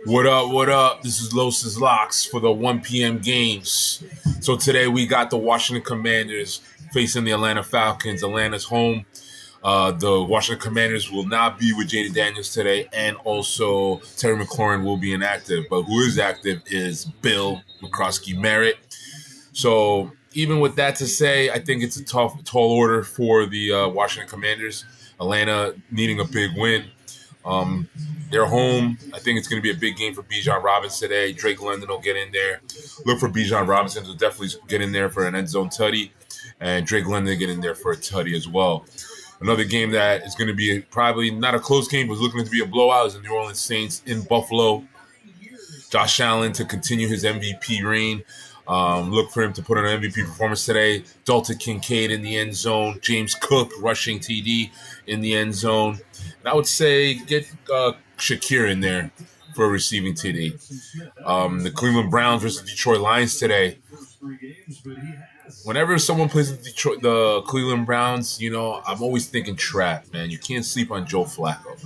What up? What up? This is Los's Locks for the 1 p.m. games. So today we got the Washington Commanders facing the Atlanta Falcons. Atlanta's home. The Washington Commanders will not be with Jaden Daniels today, and also Terry McLaurin will be inactive. But who is active is Bill McCroskey-Merritt. So even with that to say, I think it's a tall order for the Washington Commanders. Atlanta needing a big win. They're home. I think it's going to be a big game for Bijan Robinson today. Drake London will get in there. Look for Bijan Robinson to definitely get in there for an end zone tutty, and Drake London get in there for a tutty as well. Another game that is going to be probably not a close game, but looking to be a blowout is the New Orleans Saints in Buffalo. Josh Allen to continue his MVP reign. Look for him to put on an MVP performance today. Dalton Kincaid in the end zone. James Cook rushing TD in the end zone. And I would say get Shakir in there for a receiving TD. The Cleveland Browns versus Detroit Lions today. Whenever someone plays the Cleveland Browns, I'm always thinking trap, man. You can't sleep on Joe Flacco.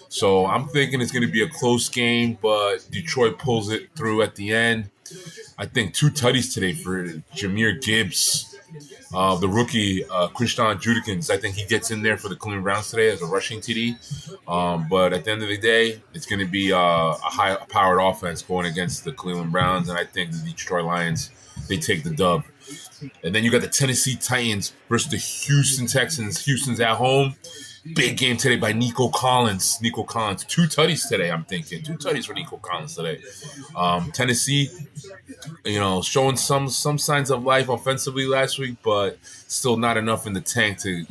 So I'm thinking it's going to be a close game, but Detroit pulls it through at the end. I think 2 tutties today for Jahmyr Gibbs. The rookie, Christian Judikins, I think he gets in there for the Cleveland Browns today as a rushing TD. But at the end of the day, it's going to be a high-powered offense going against the Cleveland Browns, and I think the Detroit Lions, they take the dub. And then you got the Tennessee Titans versus the Houston Texans. Houston's at home. Big game today by Nico Collins. 2 tutties today, I'm thinking. 2 tutties for Nico Collins today. Tennessee, showing some signs of life offensively last week, but still not enough in the tank to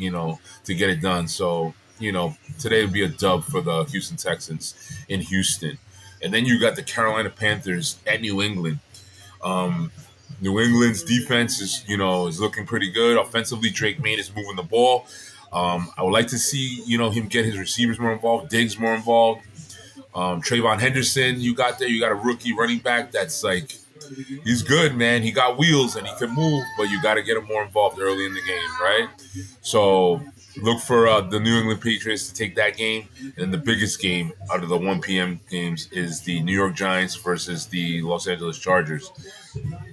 get it done. So, today would be a dub for the Houston Texans in Houston. And then you got the Carolina Panthers at New England. New England's defense is looking pretty good. Offensively, Drake May is moving the ball. I would like to see, him get his receivers more involved, Diggs more involved. Trayvon Henderson, you got there. You got a rookie running back that's like, he's good, man. He got wheels and he can move, but you got to get him more involved early in the game, right? So look for the New England Patriots to take that game. And the biggest game out of the 1 p.m. games is the New York Giants versus the Los Angeles Chargers.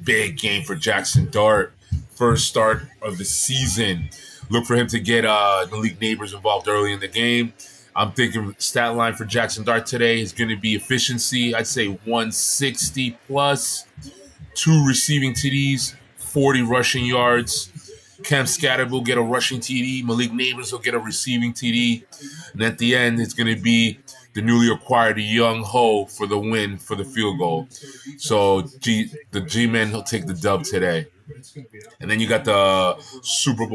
Big game for Jackson Dart. First start of the season. Look for him to get Malik Neighbors involved early in the game. I'm thinking stat line for Jackson Dart today is going to be efficiency. I'd say 160 plus, 2 receiving TDs, 40 rushing yards. Cam Scatterb will get a rushing TD. Malik Neighbors will get a receiving TD. And at the end, it's going to be the newly acquired Young Ho for the win for the field goal. So the G-Men will take the dub today. And then you got the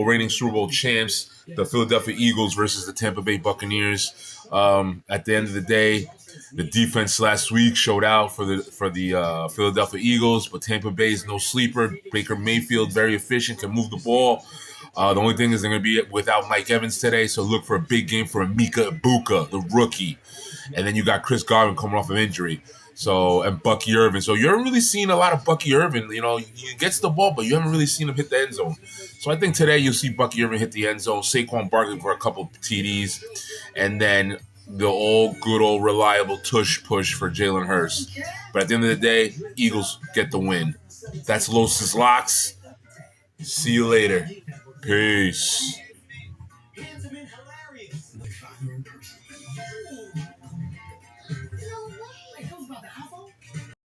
reigning Super Bowl champs, the Philadelphia Eagles versus the Tampa Bay Buccaneers. At the end of the day, the defense last week showed out for the Philadelphia Eagles, but Tampa Bay is no sleeper. Baker Mayfield, very efficient, can move the ball. The only thing is they're going to be without Mike Evans today, so look for a big game for Emeka Egbuka, the rookie. And then you got Chris Godwin coming off of injury. So, and Bucky Irvin. So you haven't really seen a lot of Bucky Irvin. He gets the ball, but you haven't really seen him hit the end zone. So I think today you'll see Bucky Irvin hit the end zone, Saquon Barkley for a couple of TDs, and then the good old reliable tush push for Jalen Hurts. But at the end of the day, Eagles get the win. That's Los's Locks. See you later. Peace.